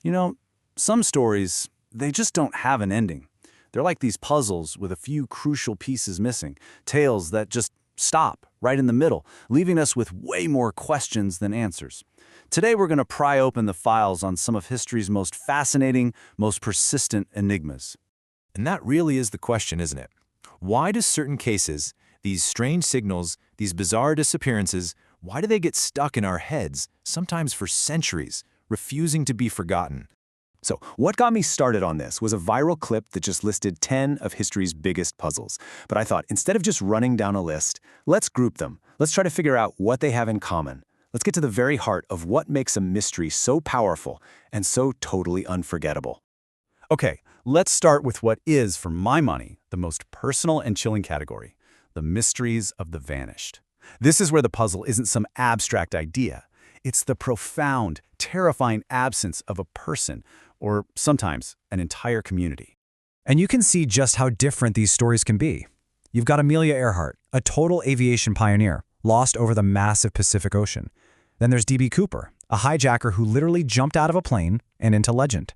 You know, some stories, they just don't have an ending. They're like these puzzles with a few crucial pieces missing, tales that just stop right in the middle, leaving us with way more questions than answers. Today we're going to pry open the files on some of history's most fascinating, most persistent enigmas. And that really is the question, isn't it? Why do certain cases, these strange signals, these bizarre disappearances, why do they get stuck in our heads, sometimes for centuries, refusing to be forgotten? So, what got me started on this was a viral clip that just listed 10 of history's biggest puzzles. But I thought, instead of just running down a list, let's group them. Let's try to figure out what they have in common. Let's get to the very heart of what makes a mystery so powerful and so totally unforgettable. Okay, let's start with what is, for my money, the most personal and chilling category: the mysteries of the vanished. This is where the puzzle isn't some abstract idea. It's the profound, terrifying absence of a person, or sometimes an entire community. And you can see just how different these stories can be. You've got Amelia Earhart, a total aviation pioneer, lost over the massive Pacific Ocean. Then there's D.B. Cooper, a hijacker who literally jumped out of a plane and into legend.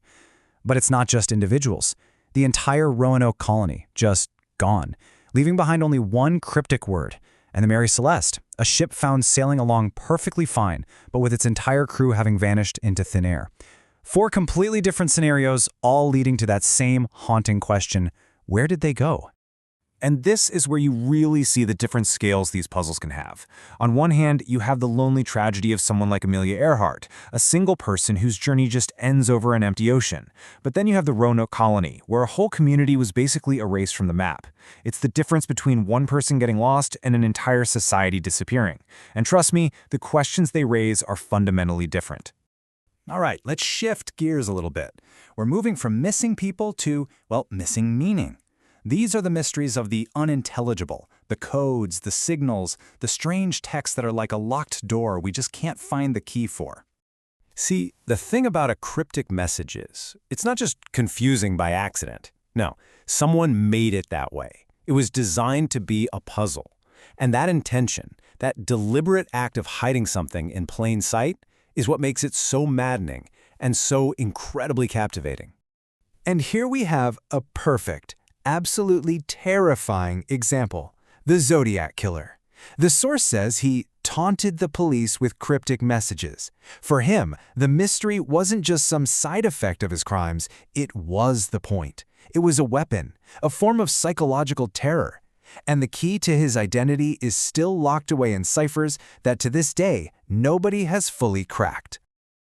But it's not just individuals. The entire Roanoke colony, just gone, leaving behind only one cryptic word. And the Mary Celeste, a ship found sailing along perfectly fine, but with its entire crew having vanished into thin air. 4 completely different scenarios, all leading to that same haunting question: where did they go? And this is where you really see the different scales these puzzles can have. On one hand, you have the lonely tragedy of someone like Amelia Earhart, a single person whose journey just ends over an empty ocean. But then you have the Roanoke colony, where a whole community was basically erased from the map. It's the difference between one person getting lost and an entire society disappearing. And trust me, the questions they raise are fundamentally different. All right, let's shift gears a little bit. We're moving from missing people to, well, missing meaning. These are the mysteries of the unintelligible, the codes, the signals, the strange texts that are like a locked door we just can't find the key for. See, the thing about a cryptic message is, it's not just confusing by accident. No, someone made it that way. It was designed to be a puzzle. And that intention, that deliberate act of hiding something in plain sight, is what makes it so maddening and so incredibly captivating. And here we have a perfect, absolutely terrifying example: the Zodiac Killer. The source says he taunted the police with cryptic messages. For him, the mystery wasn't just some side effect of his crimes, it was the point. It was a weapon, a form of psychological terror. And the key to his identity is still locked away in ciphers that to this day, nobody has fully cracked.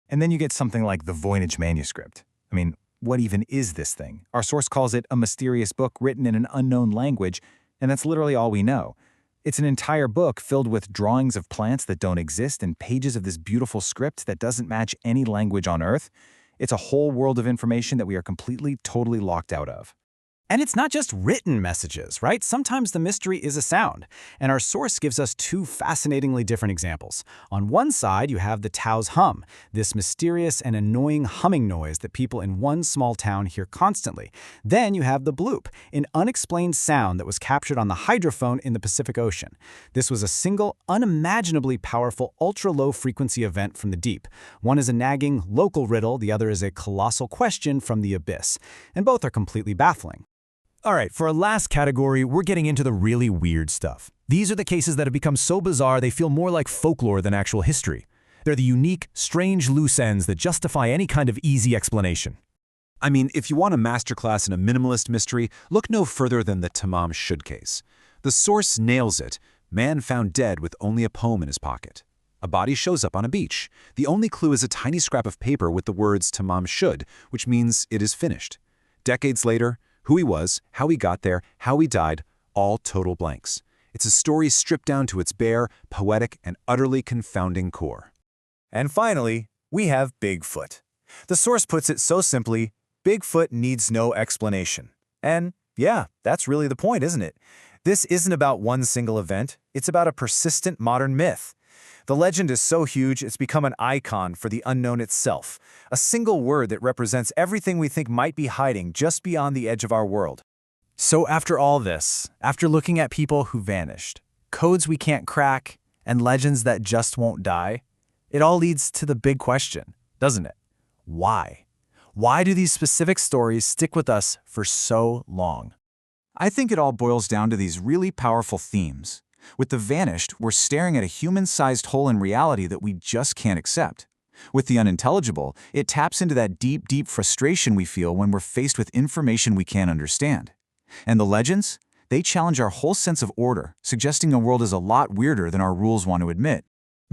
And then you get something like the Voynich Manuscript. I mean, what even is this thing? Our source calls it a mysterious book written in an unknown language, and that's literally all we know. It's an entire book filled with drawings of plants that don't exist and pages of this beautiful script that doesn't match any language on Earth. It's a whole world of information that we are completely, totally locked out of. And it's not just written messages, right? Sometimes the mystery is a sound. And our source gives us 2 fascinatingly different examples. On one side, you have the Taos Hum, this mysterious and annoying humming noise that people in one small town hear constantly. Then you have the bloop, an unexplained sound that was captured on the hydrophone in the Pacific Ocean. This was a single, unimaginably powerful, ultra-low frequency event from the deep. One is a nagging, local riddle, the other is a colossal question from the abyss. And both are completely baffling. All right, for our last category, we're getting into the really weird stuff. These are the cases that have become so bizarre they feel more like folklore than actual history. They're the unique, strange loose ends that justify any kind of easy explanation. I mean, if you want a masterclass in a minimalist mystery, look no further than the Tamam Shud case. The source nails it. Man found dead with only a poem in his pocket. A body shows up on a beach. The only clue is a tiny scrap of paper with the words Tamam Shud, which means it is finished. Decades later, who he was, how he got there, how he died, all total blanks. It's a story stripped down to its bare, poetic, and utterly confounding core. And finally, we have Bigfoot. The source puts it so simply: Bigfoot needs no explanation. And yeah, that's really the point, isn't it? This isn't about one single event, it's about a persistent modern myth. The legend is so huge it's become an icon for the unknown itself, a single word that represents everything we think might be hiding just beyond the edge of our world. So after all this, after looking at people who vanished, codes we can't crack, and legends that just won't die, it all leads to the big question, doesn't it? Why? Why do these specific stories stick with us for so long? I think it all boils down to these really powerful themes. With the vanished, we're staring at a human-sized hole in reality that we just can't accept. With the unintelligible, it taps into that deep, deep frustration we feel when we're faced with information we can't understand. And the legends? They challenge our whole sense of order, suggesting a world is a lot weirder than our rules want to admit.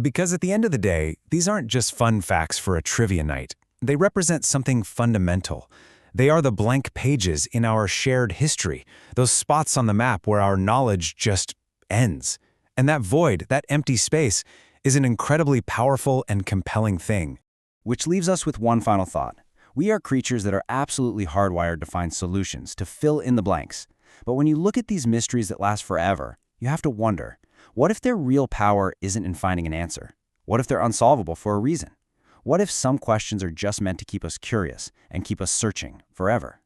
Because at the end of the day, these aren't just fun facts for a trivia night. They represent something fundamental. They are the blank pages in our shared history, those spots on the map where our knowledge just ends. And that void, that empty space, is an incredibly powerful and compelling thing. Which leaves us with one final thought. We are creatures that are absolutely hardwired to find solutions, to fill in the blanks. But when you look at these mysteries that last forever, you have to wonder, what if their real power isn't in finding an answer? What if they're unsolvable for a reason? What if some questions are just meant to keep us curious and keep us searching forever?